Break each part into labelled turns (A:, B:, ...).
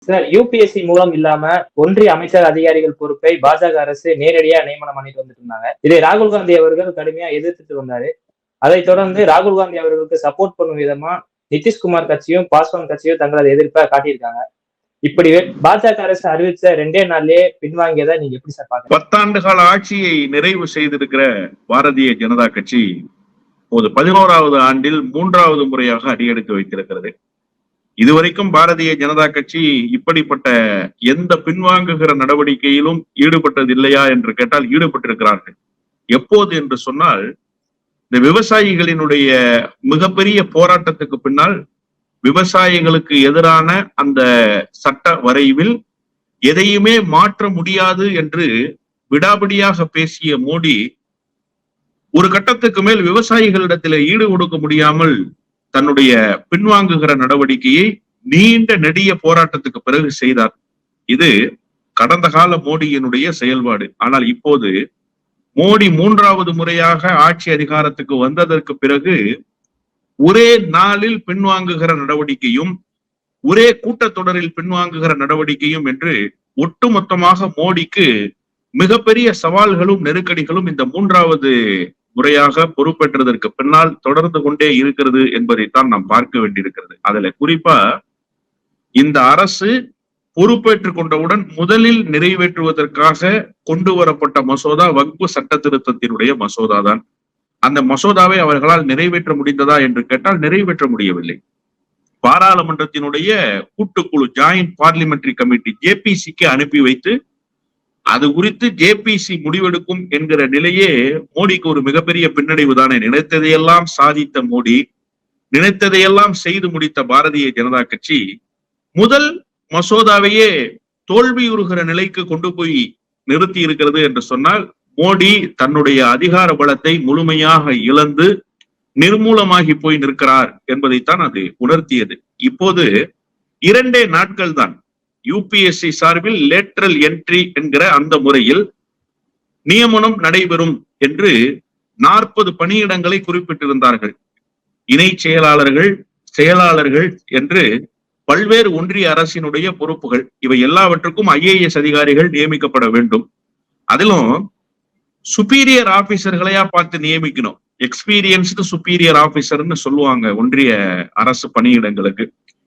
A: Sir, UPSC மூலம் இல்லாம ஒன்றிய அமைச்சர் அதிகாரிகள் பொறுப்பை பாஜக அரசு நேரடியா நியமனம் பண்ணிட்டு வந்துட்டு இருந்தாங்க. இதை ராகுல் காந்தி அவர்கள் கடுமையா எதிர்த்துட்டு வந்தாரு. அதைத் தொடர்ந்து ராகுல் காந்தி அவர்களுக்கு சப்போர்ட் பண்ணும் விதமா நிதிஷ்குமார் கட்சியும் பாஸ்வான் கட்சியும் தங்களது எதிர்ப்பை காட்டியிருக்காங்க. இப்படி பாஜக அரசு அறிவிச்ச 2 நாள்லயே பின்வாங்கியதை நீங்க எப்படி சார் பாக்குறீங்க?
B: 10 ஆண்டு கால ஆட்சியை நிறைவு செய்திருக்கிற பாரதிய ஜனதா கட்சி 11வது ஆண்டில் 3வது முறையாக அடியெடுத்து வைத்திருக்கிறது. இதுவரைக்கும் பாரதிய ஜனதா கட்சி இப்படிப்பட்ட எந்த பின்வாங்குகிற நடவடிக்கையிலும் ஈடுபட்டது இல்லையா என்று கேட்டால் ஈடுபட்டிருக்கிறார்கள். எப்போது என்று சொன்னால், இந்த விவசாயிகளினுடைய மிகப்பெரிய போராட்டத்துக்கு பின்னால் விவசாயிகளுக்கு எதிரான அந்த சட்ட வரைவில் எதையுமே மாற்ற முடியாது என்று விடாபிடியாக பேசிய மோடி ஒரு கட்டத்துக்கு மேல் விவசாயிகளிடத்தில் ஈடு கொடுக்க முடியாமல் தன்னுடைய பின்வாங்குகிற நடவடிக்கையை நீண்ட நெடிய போராட்டத்துக்கு பிறகு செய்தார். இது கடந்த கால மோடியினுடைய செயல்பாடு. ஆனால் இப்போது மோடி 3வது முறையாக ஆட்சி அதிகாரத்துக்கு வந்ததற்கு பிறகு ஒரே நாளில் பின்வாங்குகிற நடவடிக்கையும் ஒரே கூட்டத்தொடரில் பின்வாங்குகிற நடவடிக்கையும் என்று ஒட்டுமொத்தமாக மோடிக்கு மிகப்பெரிய சவால்களும் நெருக்கடிகளும் இந்த 3வது முறையாக பொறுப்பேற்றதற்கு பின்னால் தொடர்ந்து கொண்டே இருக்கிறது என்பதைத்தான் நாம் பார்க்க வேண்டியிருக்கிறது. அதுல குறிப்பா இந்த அரசு பொறுப்பேற்றுக் கொண்டவுடன் முதலில் நிறைவேற்றுவதற்காக கொண்டு வரப்பட்ட மசோதா வக்பு சட்ட திருத்தத்தினுடைய மசோதா தான். அந்த மசோதாவை அவர்களால் நிறைவேற்ற முடிந்ததா என்று கேட்டால் நிறைவேற்ற முடியவில்லை. பாராளுமன்றத்தினுடைய கூட்டுக்குழு ஜாயிண்ட் பார்லிமெண்டரி கமிட்டி ஜேபிசிக்கு அனுப்பி வைத்து அது குறித்து ஜேபிசி முடிவெடுக்கும் என்கிற நிலையே மோடிக்கு ஒரு மிகப்பெரிய பின்னடைவு தானே. நினைத்ததையெல்லாம் சாதித்த மோடி, நினைத்ததையெல்லாம் செய்து முடித்த பாரதிய ஜனதா கட்சி முதல் மசோதாவையே தோல்வியுறுகிற நிலைக்கு கொண்டு போய் நிறுத்தி இருக்கிறது என்று சொன்னால், மோடி தன்னுடைய அதிகார பலத்தை முழுமையாக இழந்து நிர்மூலமாகி போய் நிற்கிறார் என்பதைத்தான் அது உணர்த்தியது. இப்போது 2 நாட்கள் தான் யுபிஎஸ்சி சார்பில் லேட்டரல் என்ட்ரி என்கிற அந்த முறையில் நியமனம் நடைபெறும் என்று 40 பணியிடங்களை குறிப்பிட்டிருந்தார்கள். இணை செயலாளர்கள், செயலாளர்கள் என்று பல்வேறு ஒன்றிய அரசினுடைய பொறுப்புகள். இவை எல்லாவற்றுக்கும் IAS அதிகாரிகள் நியமிக்கப்பட வேண்டும். அதிலும் சுப்பீரியர் ஆபீசர்களையா பார்த்து நியமிக்கணும். எக்ஸ்பீரியன்ஸ்டு சுப்பீரியர் ஆபீசர்னு சொல்லுவாங்க ஒன்றிய அரசு பணியிடங்களுக்கு.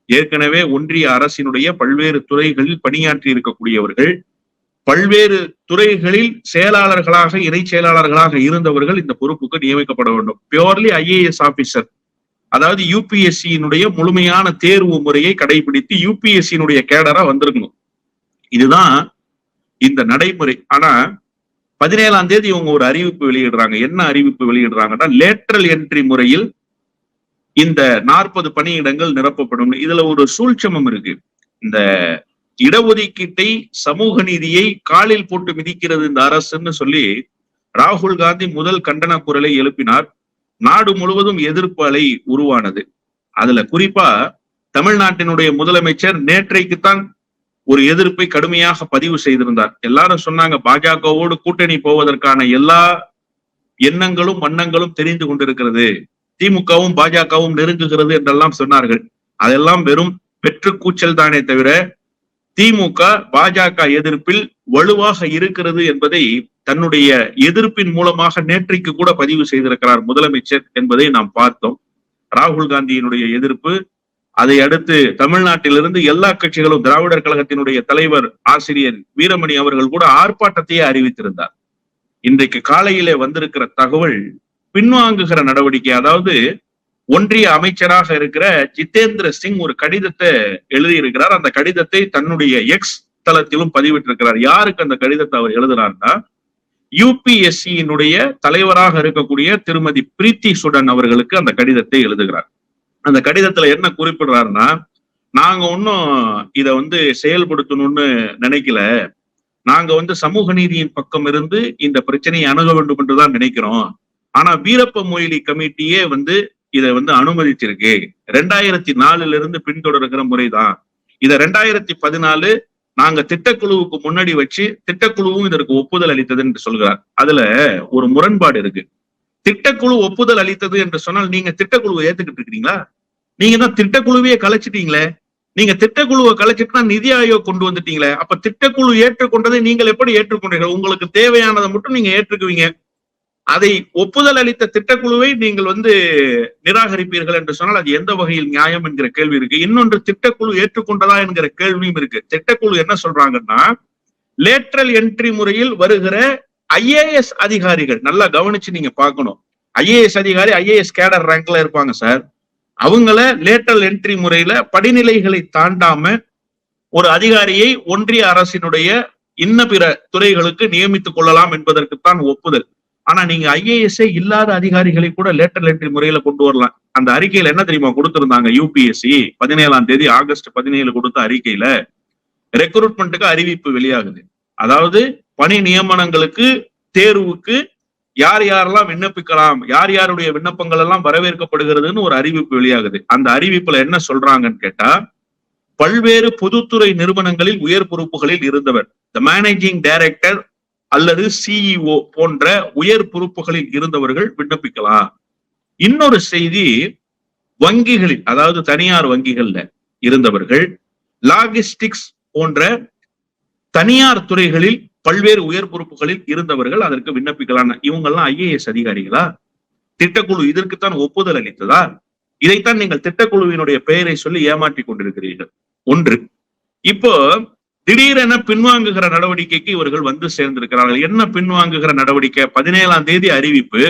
B: ஏற்கனவே ஒன்றிய அரசினுடைய பல்வேறு துறைகளில் பணியாற்றி இருக்கக்கூடியவர்கள், பல்வேறு துறைகளில் செயலாளர்களாக, இணை செயலாளர்களாக இருந்தவர்கள் இந்த பொறுப்புக்கு நியமிக்கப்பட வேண்டும். பியோர்லி IAS ஆபீசர், அதாவது யுபிஎஸ்சியினுடைய முழுமையான தேர்வு முறையை கடைபிடித்து யுபிஎஸ்சியினுடைய கேடரா வந்திருக்கணும். இதுதான் இந்த நடைமுறை. ஆனா 17ஆம் தேதி இவங்க ஒரு அறிவிப்பு வெளியிடுறாங்க. என்ன அறிவிப்பு வெளியிடுறாங்கன்னா, லேட்டரல் என்ட்ரி முறையில் இந்த 40 பணியிடங்கள் நிரப்பப்படும். இதுல ஒரு சூழ்ச்சமம் இருக்கு. இந்த இடஒதுக்கீட்டை, சமூக நீதியை காலில் போட்டு மிதிக்கிறது இந்த அரசுன்னு சொல்லி ராகுல் காந்தி முதல் கண்டன குரலை எழுப்பினார். நாடு முழுவதும் எதிர்ப்பு அலை உருவானது. அதுல குறிப்பா தமிழ்நாட்டினுடைய முதலமைச்சர் நேற்றைக்குத்தான் ஒரு எதிர்ப்பை கடுமையாக பதிவு செய்திருந்தார். எல்லாரும் சொன்னாங்க, பாஜகவோடு கூட்டணி போவதற்கான எல்லா எண்ணங்களும் வண்ணங்களும் தெரிந்து கொண்டிருக்கிறது, திமுகவும் பாஜகவும் நெருங்குகிறது என்றெல்லாம் சொன்னார்கள். அதெல்லாம் வெறும் வெற்று கூச்சல் தானே தவிர திமுக பாஜக எதிர்ப்பில் வலுவாக இருக்கிறது என்பதை தன்னுடைய எதிர்ப்பின் மூலமாக நேற்றைக்கு கூட பதிவு செய்திருக்கிறார் முதலமைச்சர் என்பதை நாம் பார்த்தோம். ராகுல் காந்தியினுடைய எதிர்ப்பு, அதை அடுத்து தமிழ்நாட்டிலிருந்து எல்லா கட்சிகளும், திராவிடர் கழகத்தினுடைய தலைவர் ஆசிரியர் வீரமணி அவர்கள் கூட ஆர்ப்பாட்டத்தையே அறிவித்திருந்தார். இன்றைக்கு காலையிலே வந்திருக்கிற தகவல் பின்வாங்குகிற நடவடிக்கை. அதாவது ஒன்றிய அமைச்சராக இருக்கிற ஜிதேந்திர சிங் ஒரு கடிதத்தை எழுதியிருக்கிறார். அந்த கடிதத்தை தன்னுடைய எக்ஸ் தளத்திலும் பதிவிட்டிருக்கிறார். யாருக்கு அந்த கடிதத்தை அவர் எழுதுறாருன்னா, யுபிஎஸ்சியினுடைய தலைவராக இருக்கக்கூடிய திருமதி பிரீத்தி சுடன் அவர்களுக்கு அந்த கடிதத்தை எழுதுகிறார். அந்த கடிதத்துல என்ன குறிப்பிடுறாருன்னா, நாங்க ஒன்னும் இத செயல்படுத்தணும்னு நினைக்கல, நாங்க சமூக நீதியின் பக்கம் இருந்து இந்த பிரச்சனையை அணுக வேண்டும் என்றுதான் நினைக்கிறோம். ஆனா வீரப்ப மொய்லி கமிட்டியே இதை அனுமதிச்சிருக்கு. 2004 இருந்து பின்தொடர்கிற முறைதான். இத 2014 நாங்க திட்டக்குழுவுக்கு முன்னாடி வச்சு திட்டக்குழுவும் இதற்கு ஒப்புதல் அளித்தது என்று சொல்கிறார். அதுல ஒரு முரண்பாடு இருக்கு. திட்டக்குழு ஒப்புதல் அளித்தது என்று சொன்னால் நீங்க திட்டக்குழுவை ஏத்துக்கிட்டு இருக்கிறீங்களா? நீங்க தான் திட்டக்குழுவையே கலைச்சிட்டீங்களே. நீங்க திட்டக்குழுவை கலைச்சிட்டுனா நிதி ஆயோக் கொண்டு வந்துட்டீங்களே, அப்ப திட்டக்குழு ஏற்றுக்கொண்டதை நீங்கள் எப்படி ஏற்றுக்கொண்டீர்கள்? உங்களுக்கு தேவையானதை மட்டும் நீங்க ஏற்றுக்குவீங்க, அதை ஒப்புதல் அளித்த திட்டக்குழுவை நீங்கள் நிராகரிப்பீர்கள் என்று சொன்னால் அது எந்த வகையில் நியாயம் என்கிற கேள்வி இருக்கு. இன்னொன்று, திட்டக்குழு ஏற்றுக்கொண்டதா என்கிற கேள்வியும் இருக்கு. திட்டக்குழு என்ன சொல்றாங்கன்னா, லேட்ரல் என்ட்ரி முறையில் வருகிற IAS அதிகாரிகள், நல்லா கவனிச்சு நீங்க பார்க்கணும், IAS அதிகாரி IAS கேடர் ரேங்க்ல இருப்பாங்க சார், அவங்கள லேட்ரல் என்ட்ரி முறையில படிநிலைகளை தாண்டாம ஒரு அதிகாரியை ஒன்றிய அரசினுடைய இன்ன பிற துறைகளுக்கு நியமித்துக் கொள்ளலாம் என்பதற்குத்தான் ஒப்புதல். ஆனா நீங்க IAS இல்லாத அதிகாரிகளை கூட லேட்டரல் என்ட்ரி முறையில கொண்டு வரலாம். அந்த அறிக்கையில என்ன தெரியுமா கொடுத்திருந்தாங்க? UPSC 17ஆம் தேதி ஆகஸ்ட் 17 கொடுத்த அறிக்கையில ரெக்ரூட்மெண்ட்டுக்கு அறிவிப்பு வெளியாகுது. அதாவது பணி நியமனங்களுக்கு தேர்வுக்கு யார் யாரெல்லாம் விண்ணப்பிக்கலாம், யார் யாருடைய விண்ணப்பங்கள் எல்லாம் வரவேற்கப்படுகிறதுன்னு ஒரு அறிவிப்பு வெளியாகுது. அந்த அறிவிப்புல என்ன சொல்றாங்கன்னு கேட்டா, பல்வேறு பொதுத்துறை நிறுவனங்களில் உயர் பொறுப்புகளில் இருந்தவர், த மேனேஜிங் டைரக்டர் அல்லது CEO போன்ற உயர் பொறுப்புகளில் இருந்தவர்கள் விண்ணப்பிக்கலாம். இன்னொரு செய்தி, வங்கிகளில், அதாவது தனியார் வங்கிகள்ல இருந்தவர்கள், லாஜிஸ்டிக்ஸ் போன்ற தனியார் துறைகளில் பல்வேறு உயர் பொறுப்புகளில் இருந்தவர்கள் அதற்கு விண்ணப்பிக்கலாம். இவங்கெல்லாம் IAS அதிகாரிகளா? திட்டக்குழு இதற்குத்தான் ஒப்புதல் அளித்ததா? இதைத்தான் நீங்கள் திட்டக்குழுவினுடைய பெயரை சொல்லி ஏமாற்றி கொண்டிருக்கிறீர்கள். ஒன்று. இப்போ திடீரென பின்வாங்குகிற நடவடிக்கைக்கு இவர்கள் சேர்ந்திருக்கிறார்கள். என்ன பின்வாங்குகிற நடவடிக்கை? 17ஆம் தேதி அறிவிப்பு,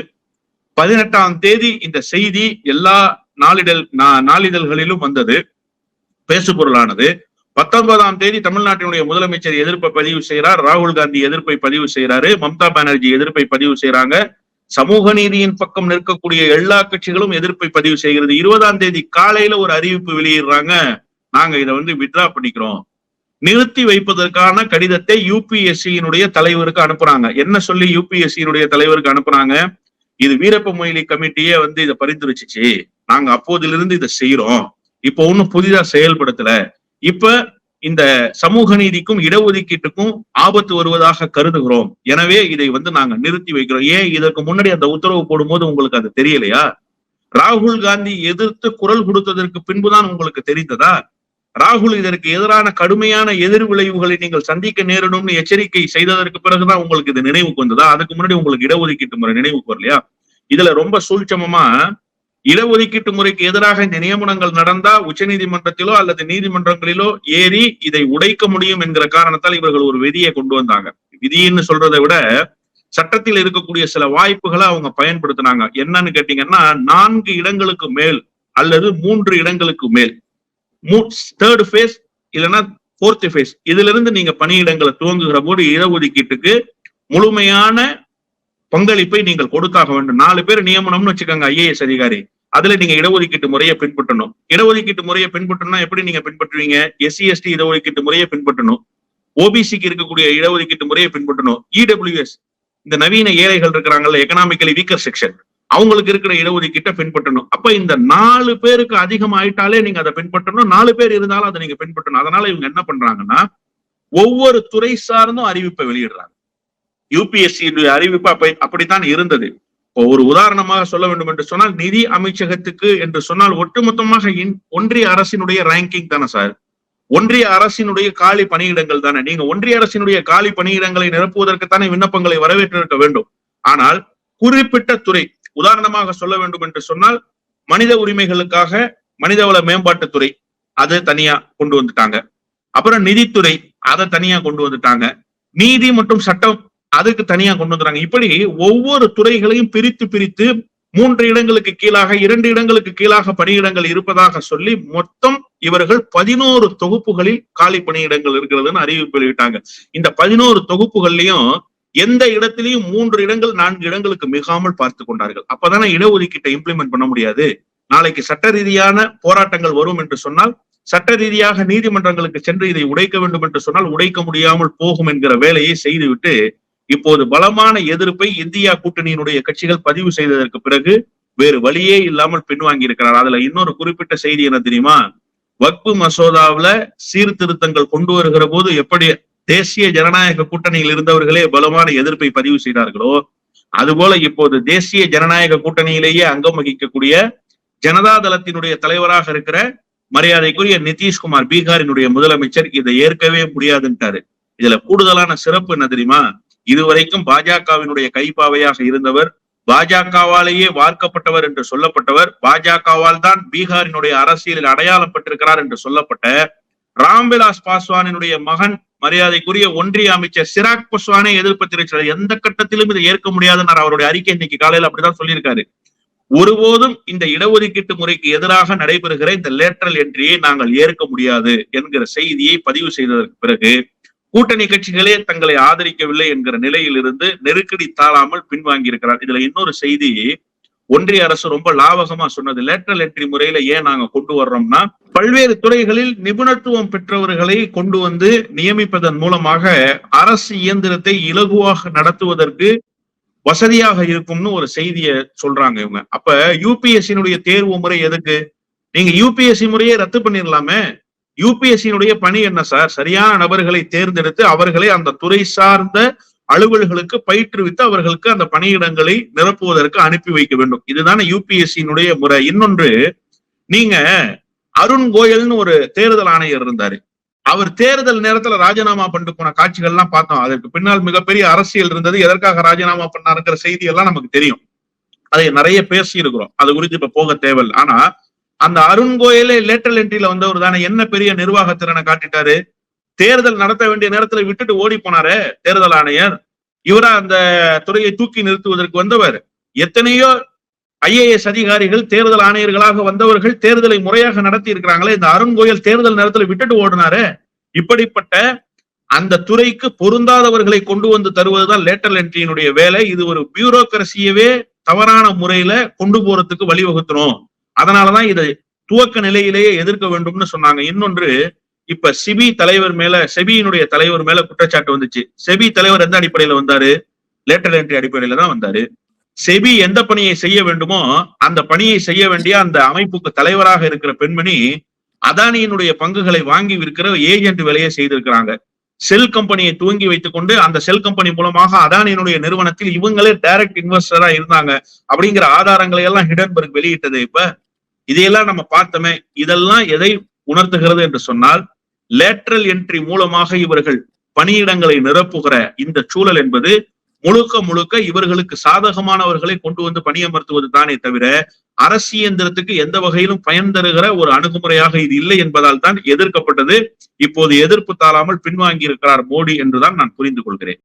B: 18ஆம் தேதி இந்த செய்தி எல்லா நாளிதழ்களிலும் வந்தது, பேசுபொருளானது. 19ஆம் தேதி தமிழ்நாட்டினுடைய முதலமைச்சர் எதிர்ப்பை பதிவு செய்கிறார், ராகுல் காந்தி எதிர்ப்பை பதிவு செய்யறாரு, மம்தா பானர்ஜி எதிர்ப்பை பதிவு செய்யறாங்க, சமூக நீதியின் பக்கம் நிற்கக்கூடிய எல்லா கட்சிகளும் எதிர்ப்பை பதிவு செய்கிறது. 20ஆம் தேதி காலையில ஒரு அறிவிப்பு வெளியிடுறாங்க, நாங்க இதை வித்ரா பண்ணிக்கிறோம். நிறுத்தி வைப்பதற்கான கடிதத்தை UPSC தலைவருக்கு அனுப்புறாங்க. என்ன சொல்லி UPSC தலைவருக்கு அனுப்புறாங்க? இது வீரப்ப மொய்லி கமிட்டியே இதை பரிந்துரைச்சிச்சு, நாங்க அப்போதிலிருந்து இதை செய்யறோம், இப்போ ஒன்னும் புதிதா செயல்படுத்தல, இப்ப இந்த சமூக நீதிக்கும் இடஒதுக்கீட்டுக்கும் ஆபத்து வருவதாக கருதுகிறோம், எனவே இதை நாங்க நிறுத்தி வைக்கிறோம். ஏன் இதற்கு முன்னாடி அந்த உத்தரவு போடும்போது உங்களுக்கு அது தெரியலையா? ராகுல் காந்தி எதிர்த்து குரல் கொடுத்ததற்கு பின்புதான் உங்களுக்கு தெரிந்ததா? ராகுல் இதற்கு எதிரான கடுமையான எதிர் விளைவுகளை நீங்கள் சந்திக்க நேரிடும்னு எச்சரிக்கை செய்ததற்கு பிறகுதான் உங்களுக்கு இது நினைவுக்கு வந்ததா? அதுக்கு முன்னாடி உங்களுக்கு இடஒதுக்கீட்டு முறை நினைவுக்கு வரலையா? இதுல ரொம்ப சூழ்ச்சமமா, இடஒதுக்கீட்டு முறைக்கு எதிராக இந்த நியமனங்கள் நடந்தா உச்சநீதிமன்றத்திலோ அல்லது நீதிமன்றங்களிலோ ஏறி இதை உடைக்க முடியும் என்கிற காரணத்தால் இவர்கள் ஒரு விதியை கொண்டு வந்தாங்க. விதின்னு சொல்றதை விட சட்டத்தில் இருக்கக்கூடிய சில வாய்ப்புகளை அவங்க பயன்படுத்தினாங்க. என்னன்னு கேட்டீங்கன்னா, 4 இடங்களுக்கு மேல் அல்லது 3 இடங்களுக்கு மேல், 3rd phase இல்லைன்னா 4th phase, இதுல இருந்து நீங்க பணியிடங்களை துவங்குகிற போது இடஒதுக்கீட்டுக்கு முழுமையான பங்களிப்பை நீங்கள் கொடுத்தாக வேண்டும். 4 பேர் நியமனம்னு வச்சுக்கோங்க, IAS அதிகாரி, அதுல நீங்க இடஒதுக்கீட்டு முறையை பின்பற்றணும். இடஒதுக்கீட்டு முறையை பின்பற்றணும்னா எப்படி நீங்க பின்பற்றுவீங்க? SC/ST இடஒதுக்கீட்டு முறையை பின்பற்றணும், OBCக்கு இருக்கக்கூடிய இடஒதுக்கீட்டு முறையை பின்பற்றணும், EWS இந்த நவீன ஏழைகள் இருக்கிறாங்கல்ல, எக்கனாமிக்கலி வீக்கர் செக்ஷன், அவங்களுக்கு இருக்கிற இடஒதுக்கீட்டை பின்பற்றணும். அப்ப இந்த 4 பேருக்கு அதிகம் ஆயிட்டாலே நீங்க அதை பின்பற்றணும், 4 பேர் இருந்தாலும் அதை நீங்க பின்பற்றணும். அதனால இவங்க என்ன பண்றாங்கன்னா, ஒவ்வொரு துறை சார்ந்தும் அறிவிப்பை வெளியிடுறாங்க. UPSC அறிவிப்பு அப்படித்தான் இருந்தது. ஒரு உதாரணமாக சொல்ல வேண்டும் என்று சொன்னால், நிதி அமைச்சகத்துக்கு என்று சொன்னால் ஒட்டுமொத்தமாக ஒன்றிய அரசினுடைய ரேங்கிங் தானே சார், ஒன்றிய அரசினுடைய காலி பணியிடங்கள் தானே. நீங்க ஒன்றிய அரசினுடைய காலி பணியிடங்களை நிரப்புவதற்குத்தானே விண்ணப்பங்களை வரவேற்றிருக்க வேண்டும். ஆனால் குறிப்பிட்ட துறை, உதாரணமாக சொல்ல வேண்டும் என்று சொன்னால், மனித உரிமைகளுக்காக மனிதவள மேம்பாட்டுத்துறை, அதை தனியா கொண்டு வந்துட்டாங்க. அப்புறம் நிதித்துறை, அதை தனியா கொண்டு வந்துட்டாங்க. நீதி மற்றும் சட்டம், அதுக்கு தனியா கொண்டு வந்துறாங்க. இப்படி ஒவ்வொரு துறைகளையும் பிரித்து 3 இடங்களுக்கு கீழாக 2 இடங்களுக்கு கீழாக பணியிடங்கள் இருப்பதாக சொல்லி மொத்தம் இவர்கள் 11 தொகுப்புகளில் காலி பணியிடங்கள் இருக்கிறதுன்னு அறிவிப்பு வெளியிட்டாங்க. இந்த 11 தொகுப்புகள்லயும் எந்த இடத்திலையும் 3 இடங்கள் 4 இடங்களுக்கு மிகாமல் பார்த்து கொண்டார்கள். அப்பதானே இடஒதுக்கீட்டை இம்ப்ளிமெண்ட் பண்ண முடியாது. நாளைக்கு சட்ட ரீதியான போராட்டங்கள் வரும் என்று சொன்னால், சட்ட ரீதியாக நீதிமன்றங்களுக்கு சென்று இதை உடைக்க வேண்டும் என்று சொன்னால் உடைக்க முடியாமல் போகும் என்கிற வேலையை செய்துவிட்டு இப்போது பலமான எதிர்ப்பை இந்தியா கூட்டணியினுடைய கட்சிகள் பதிவு செய்ததற்கு பிறகு வேறு வழியே இல்லாமல் பின்வாங்கி இருக்கிறார். அதுல இன்னொரு குறிப்பிட்ட செய்தி என்ன தெரியுமா? வக்பு மசோதாவுல சீர்திருத்தங்கள் கொண்டு வருகிற போது எப்படி தேசிய ஜனநாயக கூட்டணியில் இருந்தவர்களே பலமான எதிர்ப்பை பதிவு செய்தார்களோ, அதுபோல இப்போது தேசிய ஜனநாயக கூட்டணியிலேயே அங்கம் வகிக்கக்கூடிய ஜனதா தளத்தினுடைய தலைவராக இருக்கிற மரியாதைக்குரிய நிதிஷ்குமார் பீகாரினுடைய முதலமைச்சர் இதை ஏற்கவே முடியாதுன்ட்டாரு. இதுல கூடுதலான சிறப்பு என்ன தெரியுமா? இதுவரைக்கும் பாஜகவினுடைய கைப்பாவையாக இருந்தவர், பாஜகவாலேயே வார்க்கப்பட்டவர் என்று சொல்லப்பட்டவர், பாஜகவால் தான் பீகாரினுடைய அரசியலில் அடையாளம் பெற்றிருக்கிறார் என்று சொல்லப்பட்ட ராம்விலாஸ் பாஸ்வானினுடைய மகன் மரியாதைக்குரிய ஒன்றிய அமைச்சர் சிராக் பாஸ்வானே எதிர்ப்பு தெரிவித்தார். எந்த கட்டத்திலும் இதை ஏற்க முடியாதுன்னு அவருடைய அறிக்கை இன்னைக்கு காலையில் அப்படிதான் சொல்லியிருக்காரு. ஒருபோதும் இந்த இடஒதுக்கீட்டு முறைக்கு எதிராக நடைபெறுகிற இந்த லேட்டரல் என்ட்ரியை நாங்கள் ஏற்க முடியாது என்கிற செய்தியை பதிவு செய்ததற்கு பிறகு கூட்டணி கட்சிகளே தங்களை ஆதரிக்கவில்லை என்கிற நிலையில் இருந்து நெருக்கடி தாழாமல் பின்வாங்கி இருக்கிறார். இதுல இன்னொரு செய்தி, ஒன்றிய அரசு ரொம்ப லாபகமா சொன்னது, லேட்டரல் என்ட்ரி முறையில ஏன் நாங்க கொண்டு வர்றோம்னா, பல்வேறு துறைகளில் நிபுணத்துவம் பெற்றவர்களை கொண்டு வந்து நியமிப்பதன் மூலமாக அரசு இயந்திரத்தை இலகுவாக நடத்துவதற்கு வசதியாக இருக்கும்னு ஒரு செய்தியை சொல்றாங்க இவங்க. அப்ப யூபிஎஸ்சியினுடைய தேர்வு முறை எதுக்கு? நீங்க யூபிஎஸ்சி முறையை ரத்து பண்ணிடலாமே. யூபிஎஸ்சியினுடைய பணி என்ன சார்? சரியான நபர்களை தேர்ந்தெடுத்து அவர்களை அந்த துறை சார்ந்த அலுவல்களுக்கு பயிற்றுவித்து அவர்களுக்கு அந்த பணியிடங்களை நிரப்புவதற்கு அனுப்பி வைக்க வேண்டும். இதுதானே யூபிஎஸ்சியினுடைய முறை. இன்னொன்று, நீங்க அருண் கோயல்னு ஒரு தேர்தல் ஆணையர் இருந்தாரு. அவர் தேர்தல் நேரத்துல ராஜினாமா பண்ணிட்டு போன காட்சிகள் எல்லாம் பார்த்தோம். அதற்கு பின்னால் மிகப்பெரிய அரசியல் இருந்தது. எதற்காக ராஜினாமா பண்ணாருங்கிற செய்தி எல்லாம் நமக்கு தெரியும். அதை நிறைய பேசி இருக்கிறோம். அது குறித்து இப்ப போக தேவையில்லை. ஆனா அந்த அருண் கோயலே லேட்டரல் என்ட்ரியில வந்தவர் தானே என்ன பெரிய நிர்வாக திறனை காட்டிட்டாரு. தேர்தல் நடத்த வேண்டிய நேரத்துல விட்டுட்டு ஓடி போனாரு தேர்தல் ஆணையர். இவரா அந்த துறையை தூக்கி நிறுத்துவதற்கு வந்தவர். எத்தனையோ ஐஏஎஸ் அதிகாரிகள் தேர்தல் ஆணையர்களாக வந்தவர்கள் தேர்தலை முறையாக நடத்தி இருக்கிறாங்களே. இந்த அருண் கோயல் தேர்தல் நேரத்துல விட்டுட்டு ஓடினாரு. இப்படிப்பட்ட அந்த துறைக்கு பொருந்தாதவர்களை கொண்டு வந்து தருவதுதான் லேட்டரல் என்ட்ரியினுடைய வேலை. இது ஒரு பியூரோக்ரசியவே தவறான முறையில கொண்டு போறதுக்கு வழிவகுத்தணும். அதனாலதான் இதை துவக்க நிலையிலேயே எதிர்க்க வேண்டும்னு சொன்னாங்க. இன்னொன்று, இப்ப செபியினுடைய தலைவர் மேல குற்றச்சாட்டு வந்துச்சு. செபி தலைவர் எந்த அடிப்படையில வந்தாரு? லேட்டரல் என்ட்ரி அடிப்படையில தான் வந்தாரு. செபி எந்த பணியை செய்ய வேண்டுமோ அந்த பணியை செய்ய வேண்டிய அந்த அமைப்புக்கு தலைவராக இருக்கிற பெண்மணி அதானியினுடைய பங்குகளை வாங்கி விற்கிற ஏஜென்ட் வேலையை செய்திருக்கிறாங்க. செல் கம்பெனியை துவங்கி வைத்துக் கொண்டு அந்த செல் கம்பெனி மூலமாக அதானியினுடைய நிறுவனத்தில் இவங்களே டைரக்ட் இன்வெஸ்டரா இருந்தாங்க அப்படிங்கிற ஆதாரங்களை எல்லாம் ஹிடன்பர்க் வெளியிட்டது. இப்ப இதையெல்லாம் நம்ம பார்த்தோமே. இதெல்லாம் எதை உணர்த்துகிறது என்று சொன்னால், லேட்டரல் என்ட்ரி மூலமாக இவர்கள் பணியிடங்களை நிரப்புகிற இந்த சூழல் என்பது முழுக்க முழுக்க இவர்களுக்கு சாதகமானவர்களை கொண்டு வந்து பணியமர்த்துவது தானே தவிர அரசு இயந்திரத்துக்கு எந்த வகையிலும் பயன் தருகிற ஒரு அணுகுமுறையாக இது இல்லை என்பதால் தான் எதிர்க்கப்பட்டது. இப்போது எதிர்ப்பு தாழாமல் பின்வாங்கி இருக்கிறார் மோடி என்றுதான் நான் புரிந்து கொள்கிறேன்.